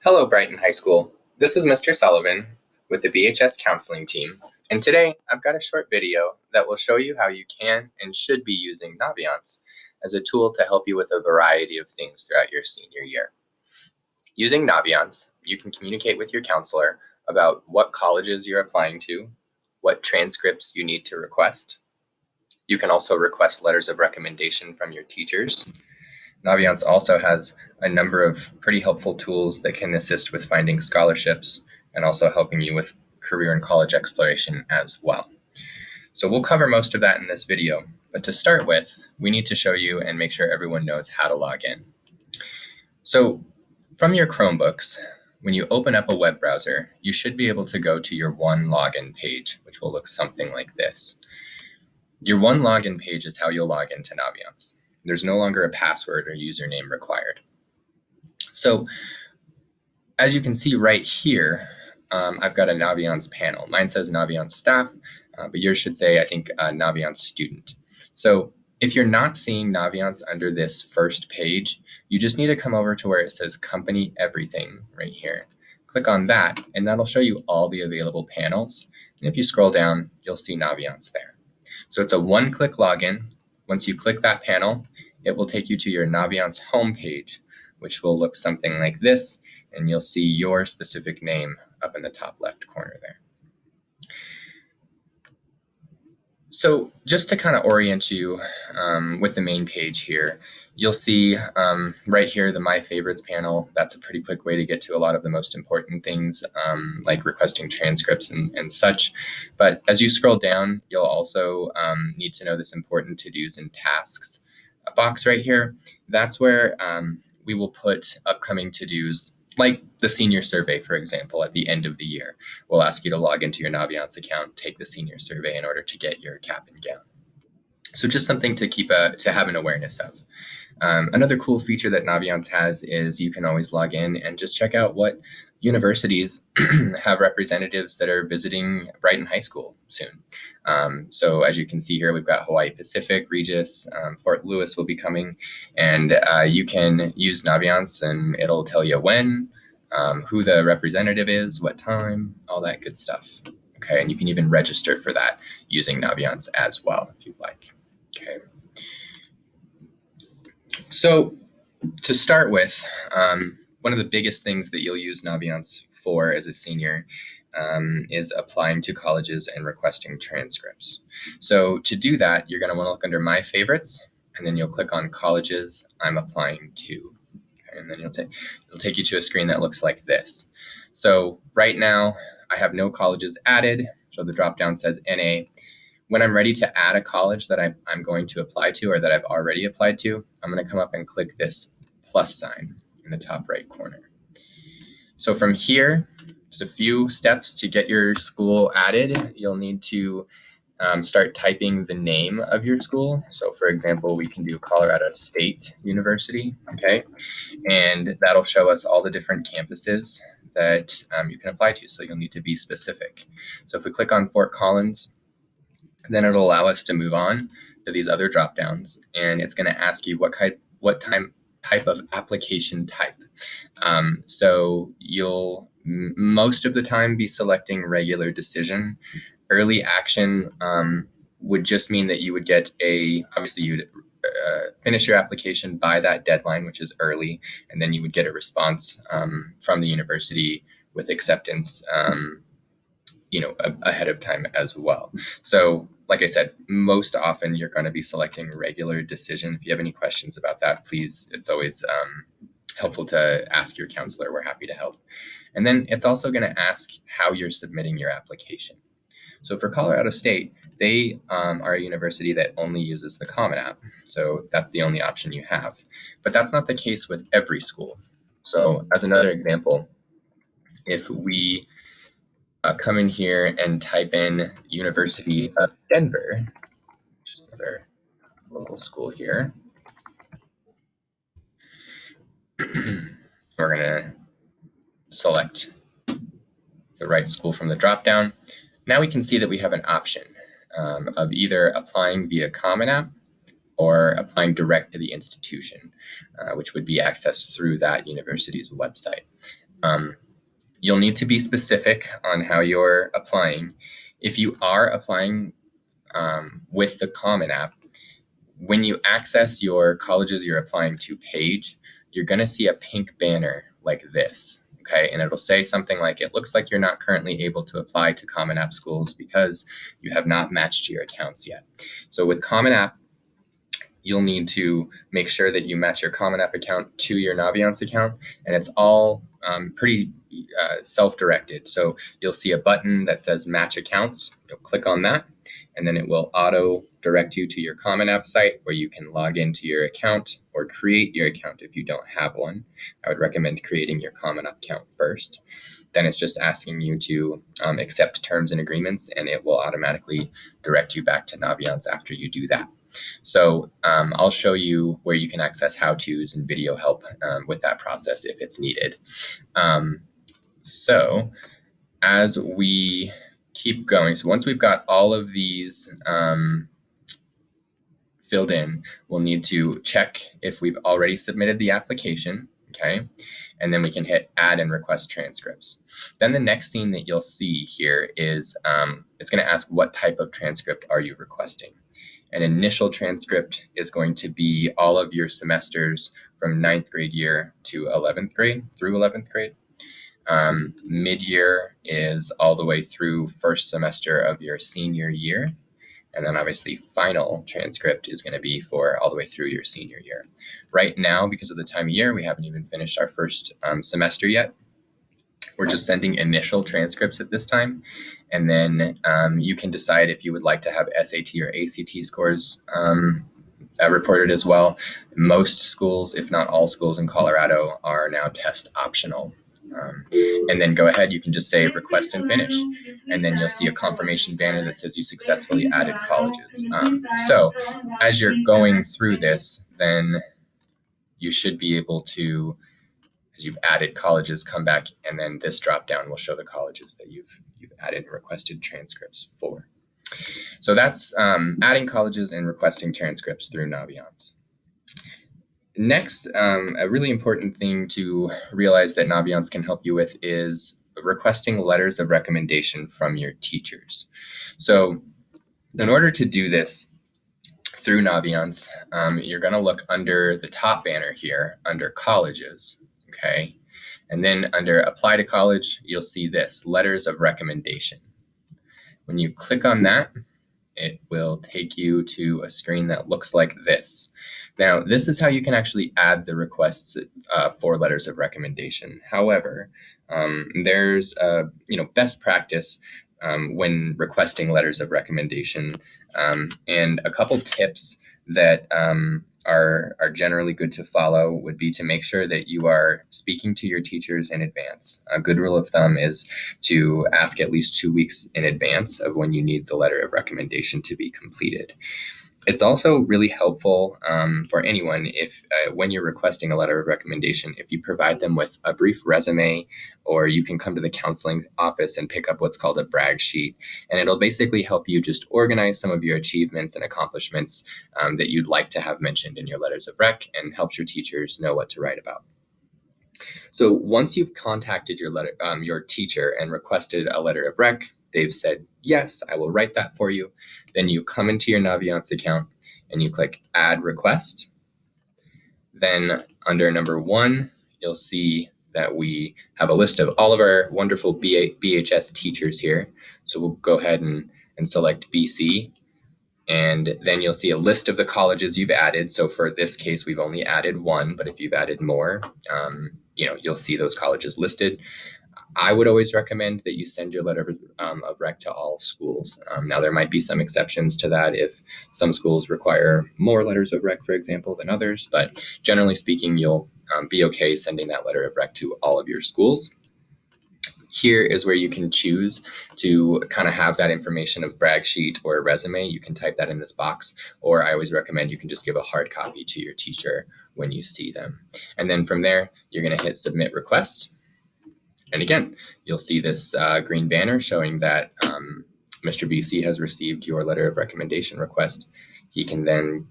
Hello, Brighton High School. This is Mr. Sullivan with the BHS counseling team, and today I've got a short video that will show you how you can and should be using Naviance as a tool to help you with a variety of things throughout your senior year. Using Naviance, you can communicate with your counselor about what colleges you're applying to, what transcripts you need to request. You can also request letters of recommendation from your teachers. Naviance also has a number of pretty helpful tools that can assist with finding scholarships and also helping you with career and college exploration as well. So we'll cover most of that in this video, but to start with, we need to show you and make sure everyone knows how to log in. So from your Chromebooks, when you open up a web browser, you should be able to go to your one login page, which will look something like this. Your one login page is how you'll log into Naviance. There's no longer a password or username required. So as you can see right here, I've got a Naviance panel. Mine says Naviance staff, but yours should say, I think, Naviance student. So if you're not seeing Naviance under this first page, you just need to come over to where it says company everything right here. Click on that, and that'll show you all the available panels. And if you scroll down, you'll see Naviance there. So it's a one-click login. Once you click that panel, it will take you to your Naviance homepage, which will look something like this, and you'll see your specific name up in the top left corner there. So just to kind of orient you with the main page here, you'll see right here the My Favorites panel. That's a pretty quick way to get to a lot of the most important things like requesting transcripts and such. But as you scroll down, you'll also need to know this important to-dos and tasks box right here. That's where we will put upcoming to-dos, like the senior survey, for example, at the end of the year. We'll ask you to log into your Naviance account, take the senior survey in order to get your cap and gown. So just something to have an awareness of. Another cool feature that Naviance has is you can always log in and just check out what universities have representatives that are visiting Brighton High School soon. So as you can see here, we've got Hawaii Pacific, Regis, Fort Lewis will be coming, and you can use Naviance and it'll tell you when, who the representative is, what time, all that good stuff. Okay, and you can even register for that using Naviance as well if you'd like. Okay. So to start with, one of the biggest things that you'll use Naviance for as a senior is applying to colleges and requesting transcripts. So to do that, you're going to want to look under My Favorites, and then you'll click on Colleges I'm Applying To. Okay, and then it'll take you to a screen that looks like this. So right now, I have no colleges added, so the drop-down says NA. When I'm ready to add a college that I'm going to apply to or that I've already applied to, I'm going to come up and click this plus sign in the top right corner. So from here, just a few steps to get your school added. You'll need to start typing the name of your school. So for example, we can do Colorado State University, okay? And that'll show us all the different campuses that you can apply to. So you'll need to be specific. So if we click on Fort Collins, then it'll allow us to move on to these other drop downs, and it's going to ask you what type of application type. So you'll most of the time be selecting regular decision. Early action would just mean that you would get obviously you'd finish your application by that deadline, which is early, and then you would get a response from the university with acceptance ahead of time as well. So like I said, most often you're going to be selecting regular decision. If you have any questions about that, please, it's always helpful to ask your counselor. We're happy to help. And then it's also going to ask how you're submitting your application. So for Colorado State, they are a university that only uses the Common App. So that's the only option you have. But that's not the case with every school. So as another example, if we come in here and type in University of Denver, which is another local school here. We're going to select the right school from the dropdown. Now we can see that we have an option of either applying via Common App or applying direct to the institution, which would be accessed through that university's website. You'll need to be specific on how you're applying. If you are applying with the Common App, when you access your colleges you're applying to page, you're going to see a pink banner like this. Okay, and it'll say something like, it looks like you're not currently able to apply to Common App schools because you have not matched your accounts yet. So with Common App, you'll need to make sure that you match your Common App account to your Naviance account, and it's all pretty self-directed. So you'll see a button that says Match Accounts. You'll click on that, and then it will auto direct you to your Common App site where you can log into your account or create your account if you don't have one. I would recommend creating your Common App account first. Then it's just asking you to accept terms and agreements, and it will automatically direct you back to Naviance after you do that. So I'll show you where you can access how-tos and video help with that process if it's needed. So as we keep going, so once we've got all of these filled in, we'll need to check if we've already submitted the application, okay? And then we can hit add and request transcripts. Then the next scene that you'll see here is it's going to ask what type of transcript are you requesting. An initial transcript is going to be all of your semesters from 9th grade year to 11th grade through 11th grade. Mid-year is all the way through first semester of your senior year. And then obviously final transcript is going to be for all the way through your senior year. Right now, because of the time of year, we haven't even finished our first semester yet. We're just sending initial transcripts at this time. And then you can decide if you would like to have SAT or ACT scores reported as well. Most schools, if not all schools in Colorado, are now test optional. And then go ahead, you can just say request and finish. And then you'll see a confirmation banner that says you successfully added colleges. So as you're going through this, then you should be able to, as you've added colleges, come back, and then this drop down will show the colleges that you've added and requested transcripts for. So that's adding colleges and requesting transcripts through Naviance. Next, a really important thing to realize that Naviance can help you with is requesting letters of recommendation from your teachers. So in order to do this through Naviance, you're going to look under the top banner here under colleges, okay? And then under apply to college, you'll see this, letters of recommendation. When you click on that, it will take you to a screen that looks like this. Now, this is how you can actually add the requests for letters of recommendation. However, there's best practice when requesting letters of recommendation, and a couple tips that are generally good to follow would be to make sure that you are speaking to your teachers in advance. A good rule of thumb is to ask at least 2 weeks in advance of when you need the letter of recommendation to be completed. It's also really helpful for anyone if when you're requesting a letter of recommendation, if you provide them with a brief resume, or you can come to the counseling office and pick up what's called a brag sheet. And it'll basically help you just organize some of your achievements and accomplishments that you'd like to have mentioned in your letters of rec, and helps your teachers know what to write about. So once you've contacted your teacher and requested a letter of rec, they've said, yes, I will write that for you. Then you come into your Naviance account and you click add request. Then under number 1, you'll see that we have a list of all of our wonderful BHS teachers here. So we'll go ahead and select BC. And then you'll see a list of the colleges you've added. So for this case, we've only added 1, but if you've added more, you'll see those colleges listed. I would always recommend that you send your letter of rec to all schools. Now, there might be some exceptions to that if some schools require more letters of rec, for example, than others. But generally speaking, you'll be okay sending that letter of rec to all of your schools. Here is where you can choose to kind of have that information of brag sheet or a resume. You can type that in this box, or I always recommend you can just give a hard copy to your teacher when you see them. And then from there, you're going to hit submit request. And again, you'll see this green banner showing that Mr. BC has received your letter of recommendation request. He can then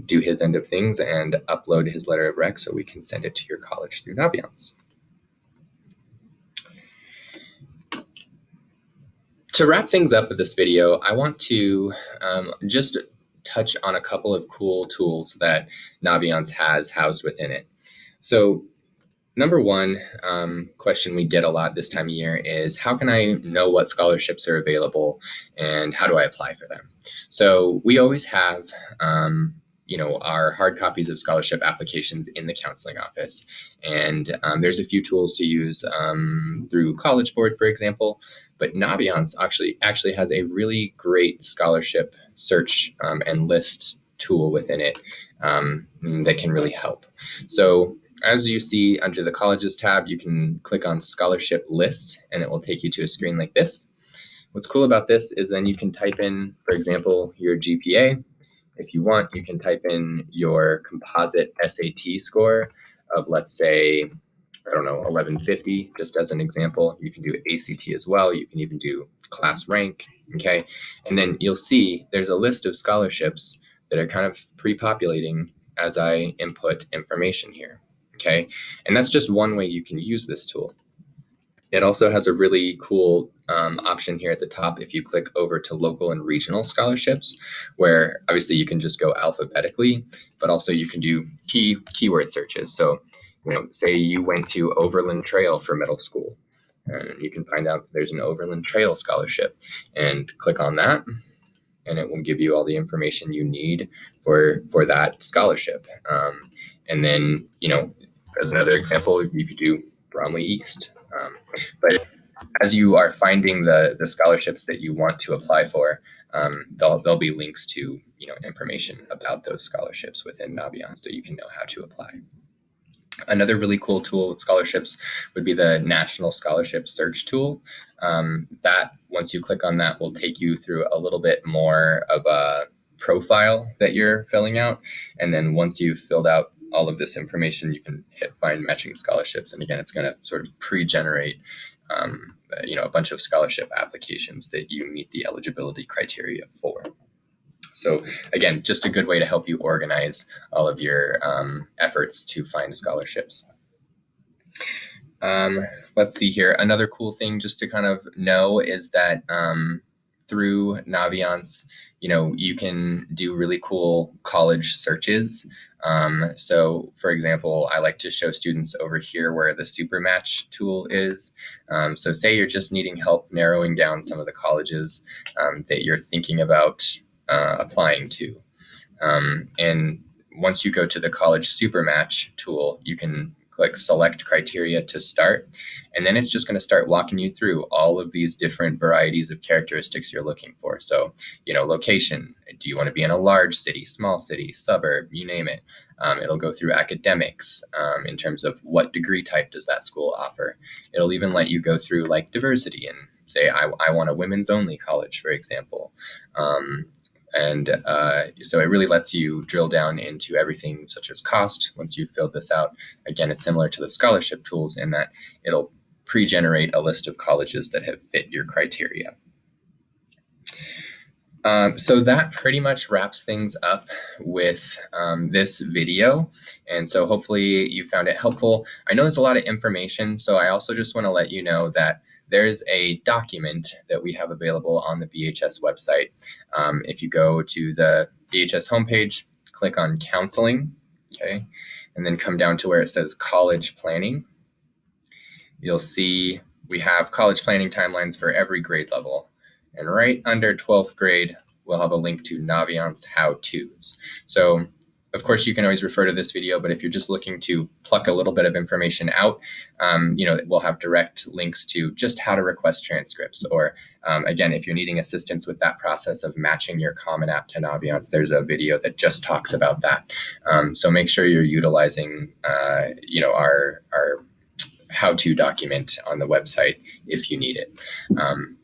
do his end of things and upload his letter of rec so we can send it to your college through Naviance. To wrap things up with this video, I want to just touch on a couple of cool tools that Naviance has housed within it. So number one question we get a lot this time of year is, how can I know what scholarships are available and how do I apply for them? So we always have our hard copies of scholarship applications in the counseling office. And there's a few tools to use through College Board, for example. But Naviance actually has a really great scholarship search and list tool within it that can really help. So as you see under the colleges tab, you can click on scholarship list and it will take you to a screen like this. What's cool about this is then you can type in, for example, your GPA. If you want, you can type in your composite SAT score of, let's say, 1150, just as an example. You can do ACT as well. You can even do class rank, okay? And then you'll see there's a list of scholarships that are kind of pre-populating as I input information here, okay? And that's just one way you can use this tool. It also has a really cool option here at the top if you click over to local and regional scholarships, where obviously you can just go alphabetically, but also you can do keyword searches. So, say you went to Overland Trail for middle school, and you can find out there's an Overland Trail scholarship, and click on that, and it will give you all the information you need for that scholarship. And then, as another example, you could do Bromley East. But as you are finding the scholarships that you want to apply for, there'll be links to information about those scholarships within Naviance, so you can know how to apply. Another really cool tool with scholarships would be the National Scholarship Search tool. That, once you click on that, will take you through a little bit more of a profile that you're filling out. And then once you've filled out all of this information, you can hit find matching scholarships. And again, it's going to sort of pre-generate a bunch of scholarship applications that you meet the eligibility criteria for. So again, just a good way to help you organize all of your efforts to find scholarships. Let's see here. Another cool thing just to kind of know is that through Naviance, you can do really cool college searches. So for example, I like to show students over here where the super match tool is. So say you're just needing help narrowing down some of the colleges that you're thinking about applying to. And once you go to the college super match tool, you can click select criteria to start. And then it's just going to start walking you through all of these different varieties of characteristics you're looking for. So, location, do you want to be in a large city, small city, suburb, you name it. It'll go through academics in terms of what degree type does that school offer. It'll even let you go through like diversity and say, I want a women's only college, for example. So it really lets you drill down into everything such as cost. Once you've filled this out, again, it's similar to the scholarship tools in that it'll pre-generate a list of colleges that have fit your criteria. So that pretty much wraps things up with this video. And so hopefully you found it helpful. I know there's a lot of information, so I also just want to let you know that there's a document that we have available on the BHS website. If you go to the BHS homepage, click on counseling, okay, and then come down to where it says college planning. You'll see we have college planning timelines for every grade level. And right under 12th grade, we'll have a link to Naviance how-tos. So of course, you can always refer to this video, but if you're just looking to pluck a little bit of information out, we'll have direct links to just how to request transcripts. Or again, if you're needing assistance with that process of matching your Common App to Naviance, there's a video that just talks about that. So make sure you're utilizing, our how-to document on the website if you need it.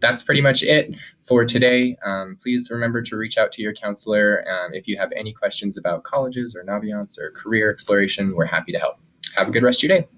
That's pretty much it for today. Please remember to reach out to your counselor. If you have any questions about colleges or Naviance or career exploration, we're happy to help. Have a good rest of your day.